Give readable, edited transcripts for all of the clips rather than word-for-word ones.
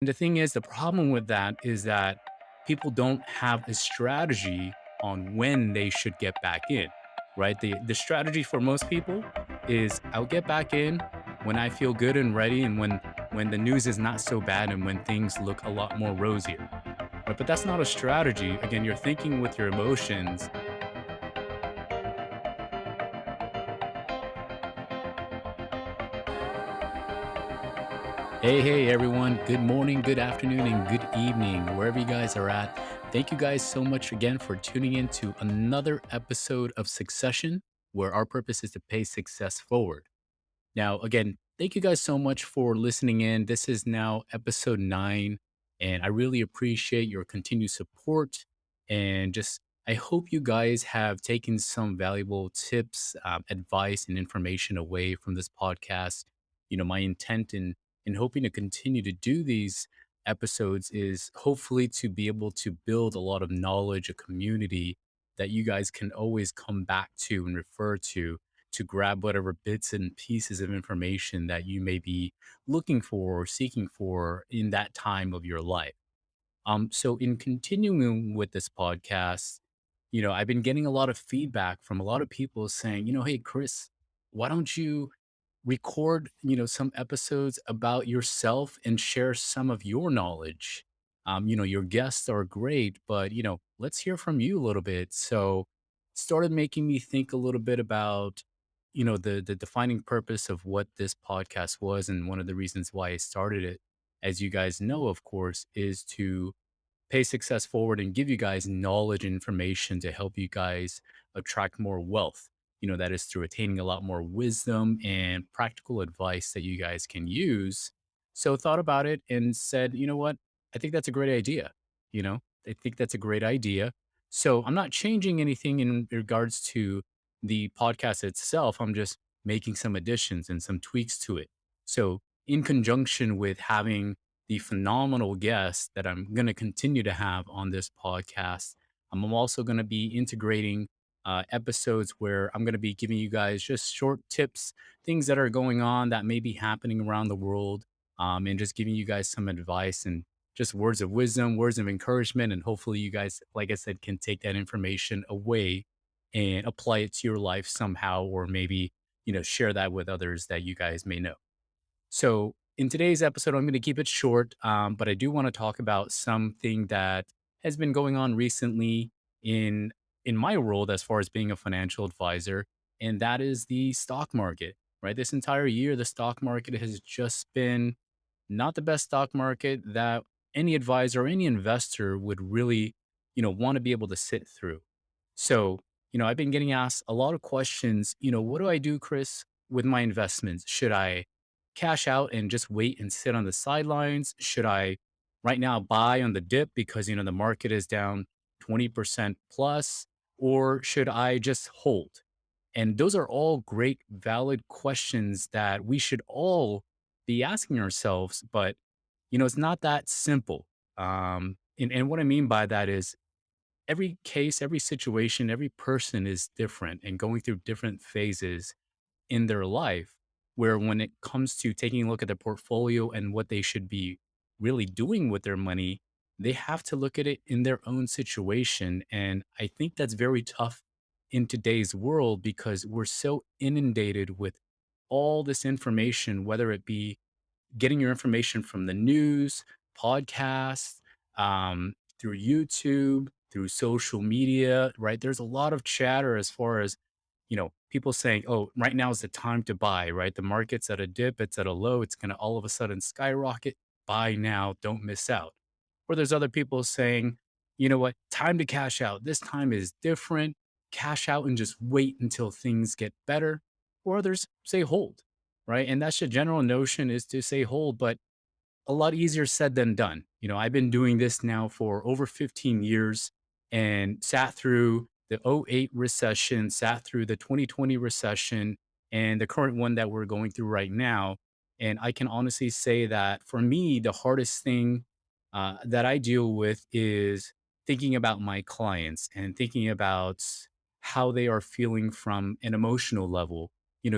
And the thing is, the problem with that is that people don't have a strategy on when they should get back in, right? The strategy for most people is I'll get back in when I feel good and ready and when the news is not so bad and when things look a lot more rosier. Right? But that's not a strategy. Again, you're thinking with your emotions. Hey, everyone. Good morning, good afternoon, and good evening, wherever you guys are at. Thank you guys so much again for tuning in to another episode of Succession, where our purpose is to pay success forward. Now, again, thank you guys so much for listening in. This is now episode 9, and I really appreciate your continued support. And just, I hope you guys have taken some valuable tips, advice, and information away from this podcast. My intent in hoping to continue to do these episodes is hopefully to be able to build a lot of knowledge, a community that you guys can always come back to and refer to grab whatever bits and pieces of information that you may be looking for or seeking for in that time of your life. So in continuing with this podcast, I've been getting a lot of feedback from a lot of people saying, hey, Chris, why don't you record, some episodes about yourself and share some of your knowledge? Your guests are great, but let's hear from you a little bit. So it started making me think a little bit about, the defining purpose of what this podcast was. And one of the reasons why I started it, as you guys know, of course, is to pay success forward and give you guys knowledge and information to help you guys attract more wealth. That is through attaining a lot more wisdom and practical advice that you guys can use. So thought about it and said, you know what? I think that's a great idea. You know, I think that's a great idea. So I'm not changing anything in regards to the podcast itself. I'm just making some additions and some tweaks to it. So in conjunction with having the phenomenal guests that I'm going to continue to have on this podcast. I'm also going to be integrating episodes where I'm going to be giving you guys just short tips, things that are going on that may be happening around the world, and just giving you guys some advice and just words of wisdom, words of encouragement. And hopefully, you guys, like I said, can take that information away and apply it to your life somehow, or maybe, share that with others that you guys may know. So, in today's episode, I'm going to keep it short, but I do want to talk about something that has been going on recently in in my world as far as being a financial advisor, and that is the stock market. Right, this entire year, the stock market has just been not the best stock market that any advisor or any investor would really, want to be able to sit through. So, I've been getting asked a lot of questions. What do I do, Chris, with my investments? Should I cash out and just wait and sit on the sidelines? Should I right now buy on the dip because, the market is down 20% plus? Or should I just hold? And those are all great, valid questions that we should all be asking ourselves. But, it's not that simple. And what I mean by that is every case, every situation, every person is different and going through different phases in their life. Where when it comes to taking a look at their portfolio and what they should be really doing with their money, they have to look at it in their own situation. And I think that's very tough in today's world because we're so inundated with all this information, whether it be getting your information from the news, podcasts, through YouTube, through social media, right? There's a lot of chatter as far as, people saying, oh, right now is the time to buy, right? The market's at a dip, it's at a low, it's going to all of a sudden skyrocket. Buy now, don't miss out. Or there's other people saying, you know what, time to cash out. This time is different. Cash out and just wait until things get better. Or others say hold, right? And that's the general notion is to say hold, but a lot easier said than done. I've been doing this now for over 15 years and sat through the '08 recession, sat through the 2020 recession, and the current one that we're going through right now. And I can honestly say that for me, the hardest thing that I deal with is thinking about my clients and thinking about how they are feeling from an emotional level,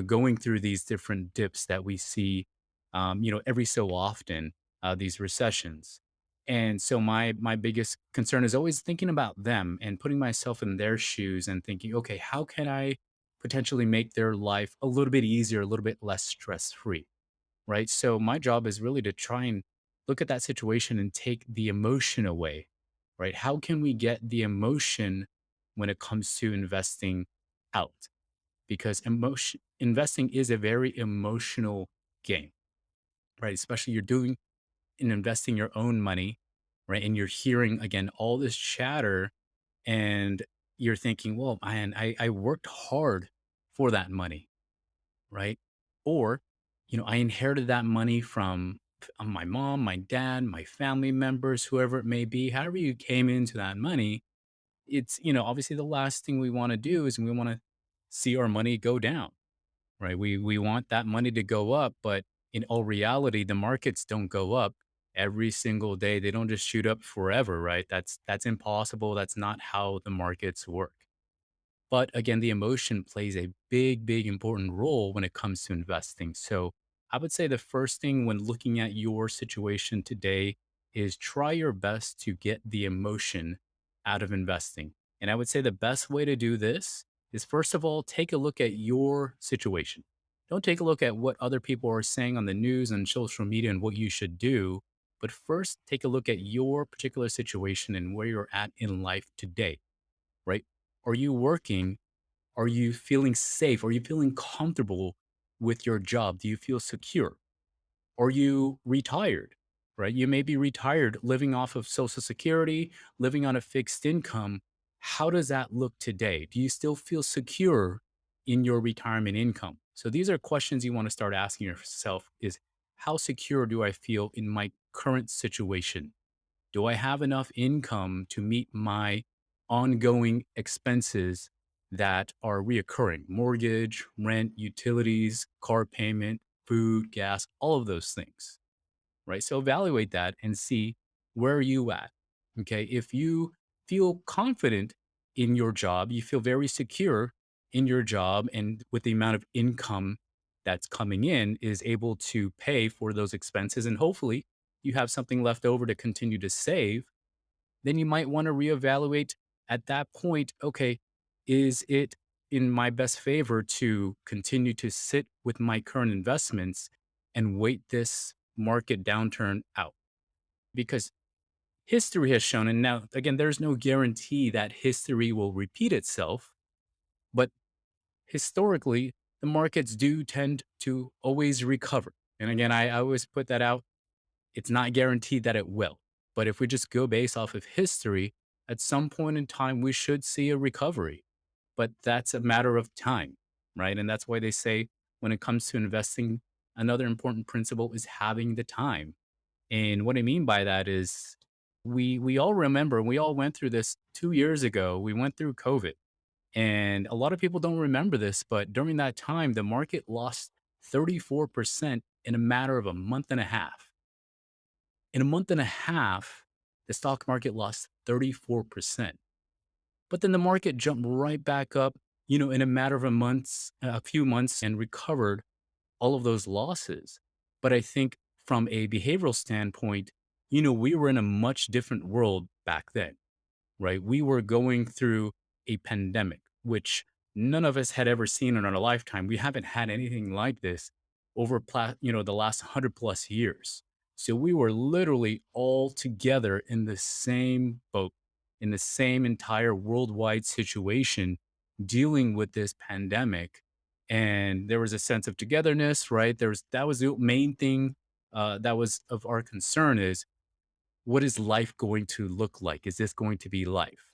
going through these different dips that we see, every so often. these recessions. And so my biggest concern is always thinking about them and putting myself in their shoes and thinking, okay, how can I potentially make their life a little bit easier, a little bit less stress free, right? So my job is really to try and look at that situation and take the emotion away, right? How can we get the emotion when it comes to investing out? Because emotion investing is a very emotional game, right? Especially you're doing and investing your own money, right? And you're hearing again all this chatter and you're thinking, well, man, I worked hard for that money, right? Or, I inherited that money from my mom, my dad, my family members, whoever it may be, however you came into that money. It's, obviously the last thing we want to do is we want to see our money go down, right? We want that money to go up, but in all reality, the markets don't go up every single day. They don't just shoot up forever, right? That's impossible. That's not how the markets work. But again, the emotion plays a big, big important role when it comes to investing. So I would say the first thing when looking at your situation today is try your best to get the emotion out of investing. And I would say the best way to do this is first of all, take a look at your situation. Don't take a look at what other people are saying on the news and social media and what you should do. But first, take a look at your particular situation and where you're at in life today, right? Are you working? Are you feeling safe? Are you feeling comfortable with your job? Do you feel secure? Are you retired? Right? You may be retired, living off of Social Security, living on a fixed income. How does that look today? Do you still feel secure in your retirement income? So these are questions you want to start asking yourself is how secure do I feel in my current situation? Do I have enough income to meet my ongoing expenses that are reoccurring? Mortgage, rent, utilities, car payment, food, gas, all of those things, right? So evaluate that and see where are you at. Okay. If you feel confident in your job, you feel very secure in your job and with the amount of income that's coming in is able to pay for those expenses and hopefully you have something left over to continue to save, then you might want to reevaluate at that point. Okay, is it in my best favor to continue to sit with my current investments and wait this market downturn out? Because history has shown, and now again, there's no guarantee that history will repeat itself, but historically, the markets do tend to always recover. And again, I always put that out, it's not guaranteed that it will. But if we just go based off of history, at some point in time, we should see a recovery. But that's a matter of time, right? And that's why they say when it comes to investing, another important principle is having the time. And what I mean by that is we all remember, we all went through this 2 years ago. We went through COVID. And a lot of people don't remember this, but during that time, the market lost 34% in a matter of a month and a half. In a month and a half, the stock market lost 34%. But then the market jumped right back up, in a matter of a few months and recovered all of those losses. But I think from a behavioral standpoint, we were in a much different world back then, right? We were going through a pandemic, which none of us had ever seen in our lifetime. We haven't had anything like this over, the last 100 plus years. So we were literally all together in the same boat, in the same entire worldwide situation, dealing with this pandemic. And there was a sense of togetherness, right? That was the main thing that was of our concern is what is life going to look like? Is this going to be life?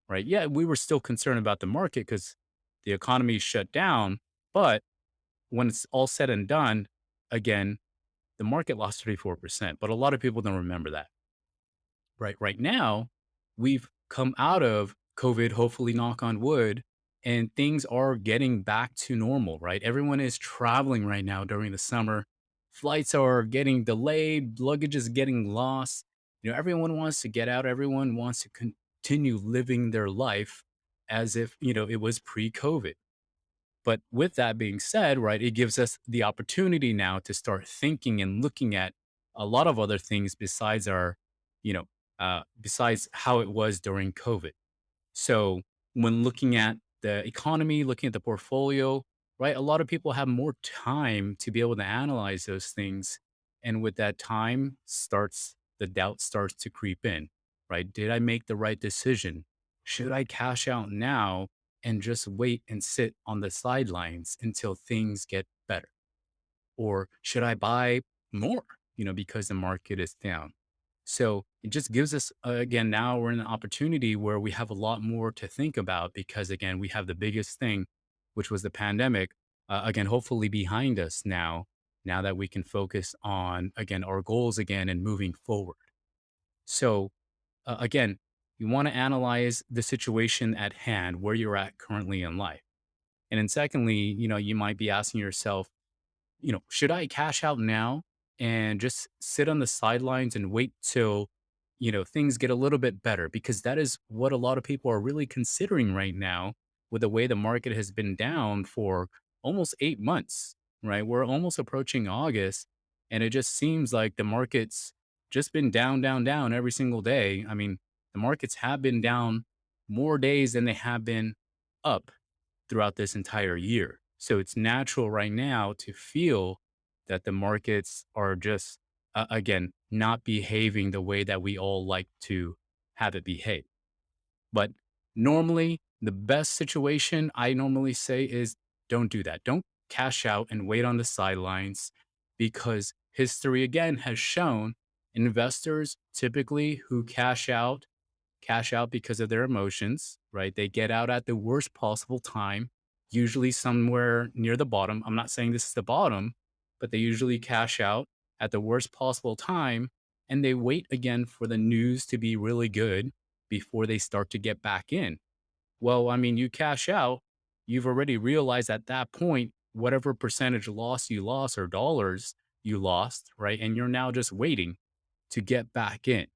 Right? Yeah, we were still concerned about the market because the economy shut down. But when it's all said and done, again, the market lost 34%. But a lot of people don't remember that. Right now, we've come out of COVID, hopefully, knock on wood, and things are getting back to normal, right? Everyone is traveling right now during the summer. Flights are getting delayed, luggage is getting lost. Everyone wants to get out, everyone wants to continue living their life as if, it was pre-COVID. But with that being said, right, it gives us the opportunity now to start thinking and looking at a lot of other things besides you know, besides how it was during COVID. So when looking at the economy, looking at the portfolio, right, a lot of people have more time to be able to analyze those things. And with that time starts the doubt starts to creep in, right? Did I make the right decision? Should I cash out now and just wait and sit on the sidelines until things get better? Or should I buy more, because the market is down? So it just gives us, again, now we're in an opportunity where we have a lot more to think about because, again, we have the biggest thing, which was the pandemic, again, hopefully behind us now that we can focus on, again, our goals again and moving forward. So, again, you want to analyze the situation at hand, where you're at currently in life. And then, secondly, you might be asking yourself, should I cash out now and just sit on the sidelines and wait till, things get a little bit better? Because that is what a lot of people are really considering right now with the way the market has been down for almost 8 months, right? We're almost approaching August, and it just seems like the market's just been down, down, down every single day. I mean, the markets have been down more days than they have been up throughout this entire year. So it's natural right now to feel that the markets are just, again, not behaving the way that we all like to have it behave. But normally, the best situation I normally say is don't do that. Don't cash out and wait on the sidelines because history again has shown investors typically who cash out because of their emotions, right? They get out at the worst possible time, usually somewhere near the bottom. I'm not saying this is the bottom, but they usually cash out at the worst possible time and they wait again for the news to be really good before they start to get back in. Well, I mean, you cash out, you've already realized at that point, whatever percentage loss you lost or dollars you lost, right? And you're now just waiting to get back in.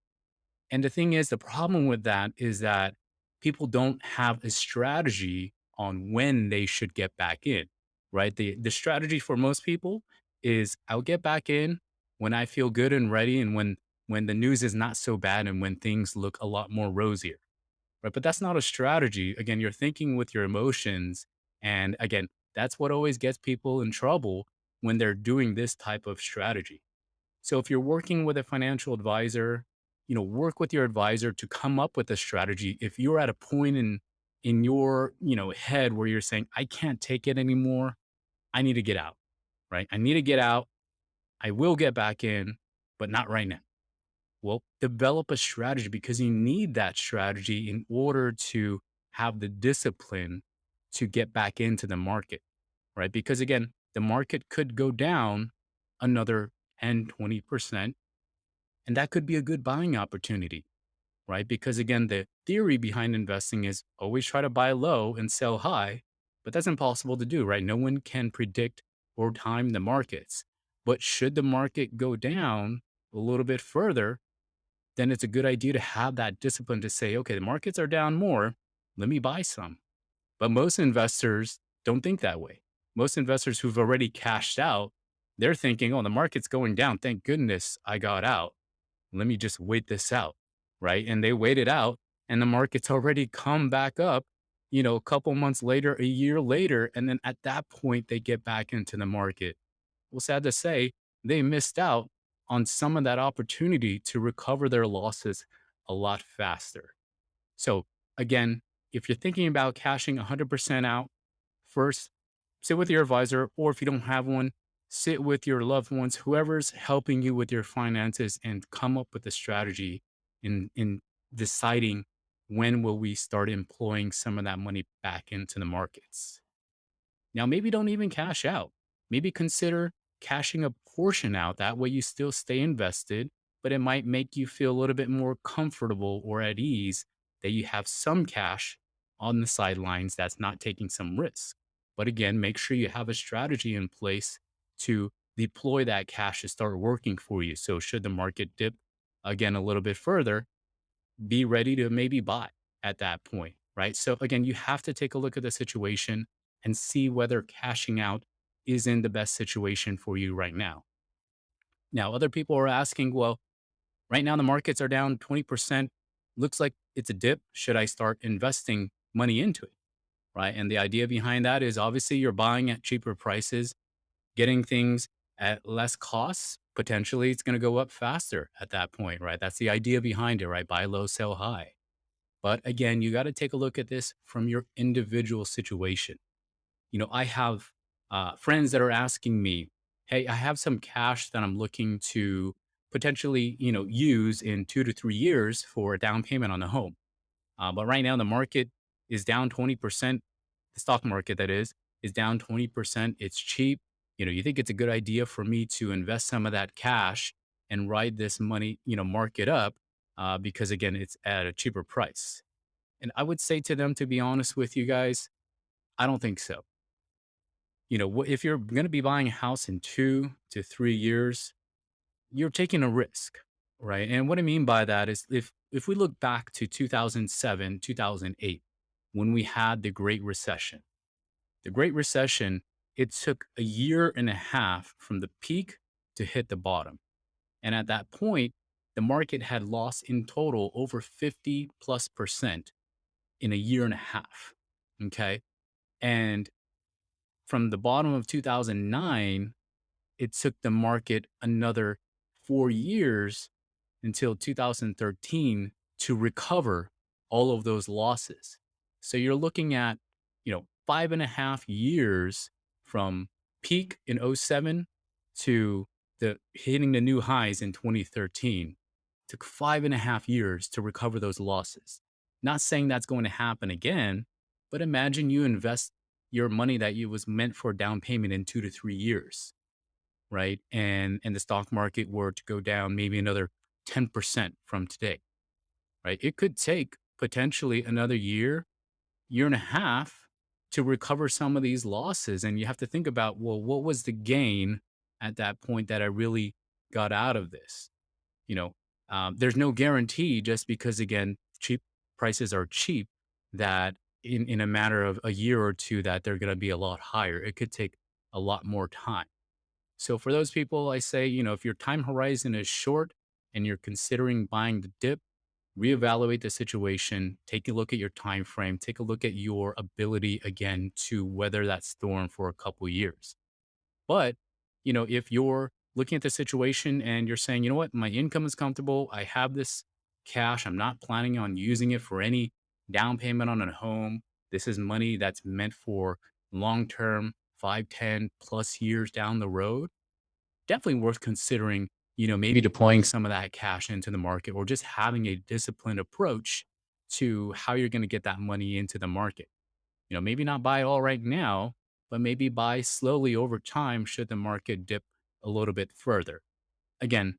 And the thing is, the problem with that is that people don't have a strategy on when they should get back in, right? The strategy for most people is I'll get back in when I feel good and ready and when the news is not so bad and when things look a lot more rosier. Right. But that's not a strategy. Again, you're thinking with your emotions. And again, that's what always gets people in trouble when they're doing this type of strategy. So if you're working with a financial advisor, work with your advisor to come up with a strategy. If you're at a point in your, head where you're saying, I can't take it anymore, I need to get out, right? I need to get out. I will get back in, but not right now. Well, develop a strategy because you need that strategy in order to have the discipline to get back into the market, right? Because again, the market could go down another 10, 20%, and that could be a good buying opportunity, right? Because again, the theory behind investing is always try to buy low and sell high, but that's impossible to do, right? No one can predict or time the markets. But should the market go down a little bit further, then it's a good idea to have that discipline to say, okay, the markets are down more. Let me buy some. But most investors don't think that way. Most investors who've already cashed out, they're thinking, oh, the market's going down. Thank goodness I got out. Let me just wait this out. Right. And they wait it out and the market's already come back up, a couple months later, a year later. And then at that point, they get back into the market. Well, sad to say, they missed out on some of that opportunity to recover their losses a lot faster. So, again, if you're thinking about cashing 100% out, first, sit with your advisor, or if you don't have one, sit with your loved ones, whoever's helping you with your finances, and come up with a strategy in deciding when will we start employing some of that money back into the markets. Now, maybe don't even cash out. Maybe consider cashing a portion out. That way you still stay invested, but it might make you feel a little bit more comfortable or at ease that you have some cash on the sidelines that's not taking some risk. But again, make sure you have a strategy in place to deploy that cash to start working for you. So, should the market dip again a little bit further, be ready to maybe buy at that point, right? So again, you have to take a look at the situation and see whether cashing out is in the best situation for you right now. Now, other people are asking, well, right now the markets are down 20%. Looks like it's a dip. Should I start investing money into it? Right. And the idea behind that is obviously you're buying at cheaper prices, getting things at less costs. Potentially it's going to go up faster at that point. Right. That's the idea behind it. Right. Buy low, sell high. But again, you got to take a look at this from your individual situation. I have friends that are asking me, "Hey, I have some cash that I'm looking to potentially, use in 2 to 3 years for a down payment on a home. But right now, the market is down 20%. The stock market, that is down 20%. It's cheap. You think it's a good idea for me to invest some of that cash and ride this money, market up because again, it's at a cheaper price." And I would say to them, to be honest with you guys, I don't think so. If you're going to be buying a house in 2 to 3 years, you're taking a risk, right? And what I mean by that is if we look back to 2007, 2008, when we had the Great Recession, it took a year and a half from the peak to hit the bottom. And at that point, the market had lost in total over 50 plus percent in a year and a half. Okay. And from the bottom of 2009, it took the market another 4 years until 2013 to recover all of those losses. So you're looking at, 5.5 years from peak in '07 to the hitting the new highs in 2013. Took 5.5 years to recover those losses. Not saying that's going to happen again, but imagine you invest your money that you was meant for a down payment in 2 to 3 years, right? And the stock market were to go down maybe another 10% from today, right? It could take potentially another year, year and a half to recover some of these losses. And you have to think about, well, what was the gain at that point that I really got out of this? You know, there's no guarantee just because, again, cheap prices are cheap that in a matter of a year or two that they're going to be a lot higher. It could take a lot more time. So for those people, I say, if your time horizon is short and you're considering buying the dip, reevaluate the situation, take a look at your time frame, take a look at your ability again to weather that storm for a couple years. But, if you're looking at the situation and you're saying, you know what, my income is comfortable, I have this cash, I'm not planning on using it for any down payment on a home. This is money that's meant for long term, 5, 10 plus years down the road. Definitely worth considering, maybe deploying some of that cash into the market or just having a disciplined approach to how you're going to get that money into the market. Maybe not buy it all right now, but maybe buy slowly over time should the market dip a little bit further. Again,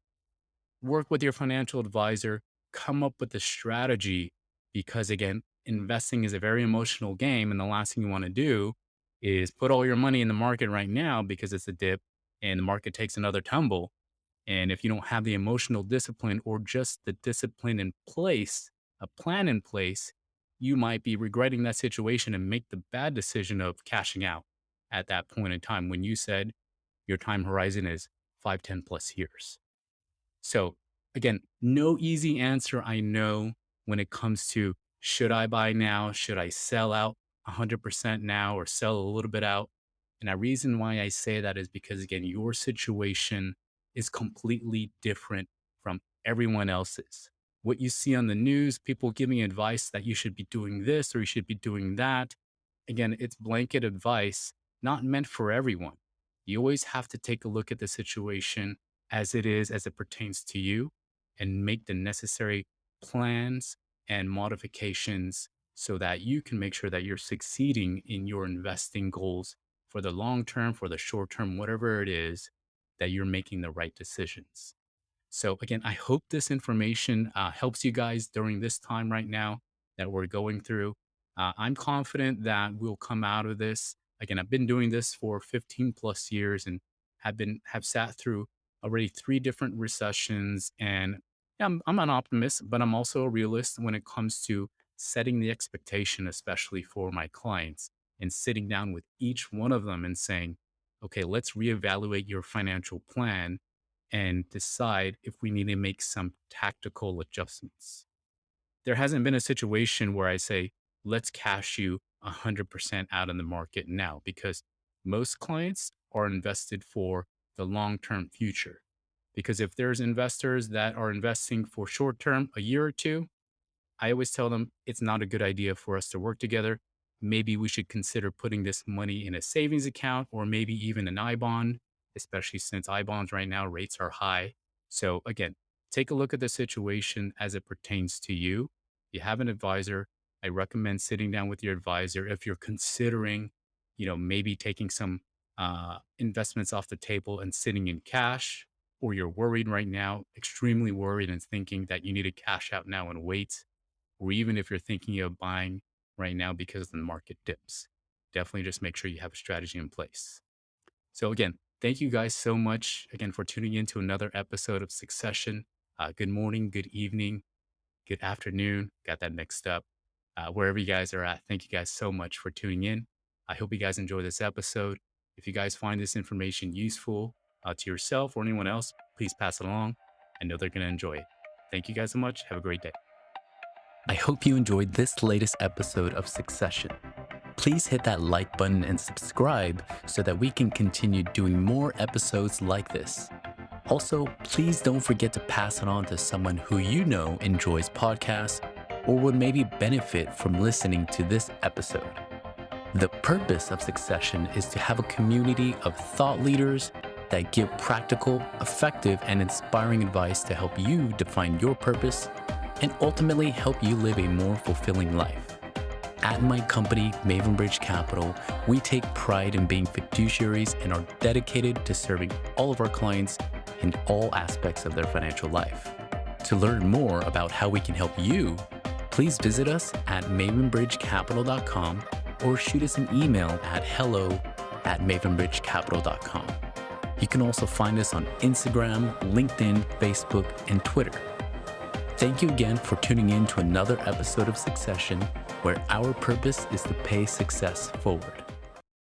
work with your financial advisor, come up with a strategy because, again, investing is a very emotional game. And the last thing you want to do is put all your money in the market right now because it's a dip and the market takes another tumble. And if you don't have the emotional discipline or just the discipline in place, a plan in place, you might be regretting that situation and make the bad decision of cashing out at that point in time when you said your time horizon is 5, 10 plus years. So again, no easy answer, I know, when it comes to should I buy now? Should I sell out 100% now or sell a little bit out? And the reason why I say that is because, again, your situation is completely different from everyone else's. What you see on the news, people giving advice that you should be doing this or you should be doing that. Again, it's blanket advice, not meant for everyone. You always have to take a look at the situation as it is, as it pertains to you, and make the necessary plans and modifications so that you can make sure that you're succeeding in your investing goals for the long term, for the short term, whatever it is, that you're making the right decisions. So again, I hope this information helps you guys during this time right now that we're going through. I'm confident that we'll come out of this. Again, I've been doing this for 15 plus years and have sat through already 3 different recessions. And yeah, I'm an optimist, but I'm also a realist when it comes to setting the expectation, especially for my clients, and sitting down with each one of them and saying, okay, let's reevaluate your financial plan and decide if we need to make some tactical adjustments. There hasn't been a situation where I say, let's cash you 100% out in the market now, because most clients are invested for the long term future. Because if there's investors that are investing for short term, a year or two, I always tell them it's not a good idea for us to work together. Maybe we should consider putting this money in a savings account or maybe even an I bond, especially since I bonds right now rates are high. So again, take a look at the situation as it pertains to you. You have an advisor. I recommend sitting down with your advisor if you're considering, maybe taking some investments off the table and sitting in cash, or you're worried right now, extremely worried and thinking that you need to cash out now and wait, or even if you're thinking of buying right now because the market dips. Definitely just make sure you have a strategy in place. So, again, thank you guys so much again for tuning in to another episode of Succession. Good morning, good evening, good afternoon. Got that mixed up. Wherever you guys are at, thank you guys so much for tuning in. I hope you guys enjoy this episode. If you guys find this information useful to yourself or anyone else, please pass it along. I know they're going to enjoy it. Thank you guys so much. Have a great day. I hope you enjoyed this latest episode of Succession. Please hit that like button and subscribe so that we can continue doing more episodes like this. Also, please don't forget to pass it on to someone who you know enjoys podcasts or would maybe benefit from listening to this episode. The purpose of Succession is to have a community of thought leaders that give practical, effective, and inspiring advice to help you define your purpose and ultimately help you live a more fulfilling life. At my company, Mavenbridge Capital, we take pride in being fiduciaries and are dedicated to serving all of our clients in all aspects of their financial life. To learn more about how we can help you, please visit us at mavenbridgecapital.com or shoot us an email at hello@mavenbridgecapital.com. You can also find us on Instagram, LinkedIn, Facebook, and Twitter. Thank you again for tuning in to another episode of Succession, where our purpose is to pay success forward.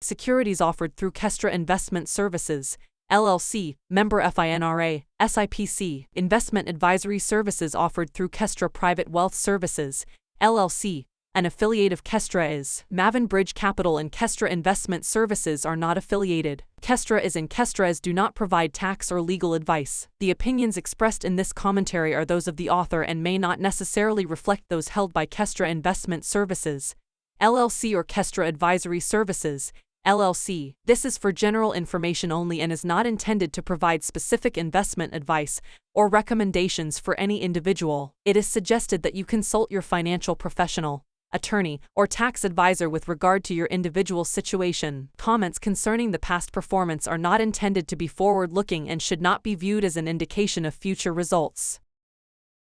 Securities offered through Kestra Investment Services, LLC, member FINRA, SIPC. Investment advisory services offered through Kestra Private Wealth Services, LLC. An affiliate of Kestra is Mavenbridge Capital, and Kestra Investment Services are not affiliated. Kestra is and Kestras do not provide tax or legal advice. The opinions expressed in this commentary are those of the author and may not necessarily reflect those held by Kestra Investment Services, LLC or Kestra Advisory Services, LLC. This is for general information only and is not intended to provide specific investment advice or recommendations for any individual. It is suggested that you consult your financial professional, attorney, or tax advisor with regard to your individual situation. Comments concerning the past performance are not intended to be forward-looking and should not be viewed as an indication of future results.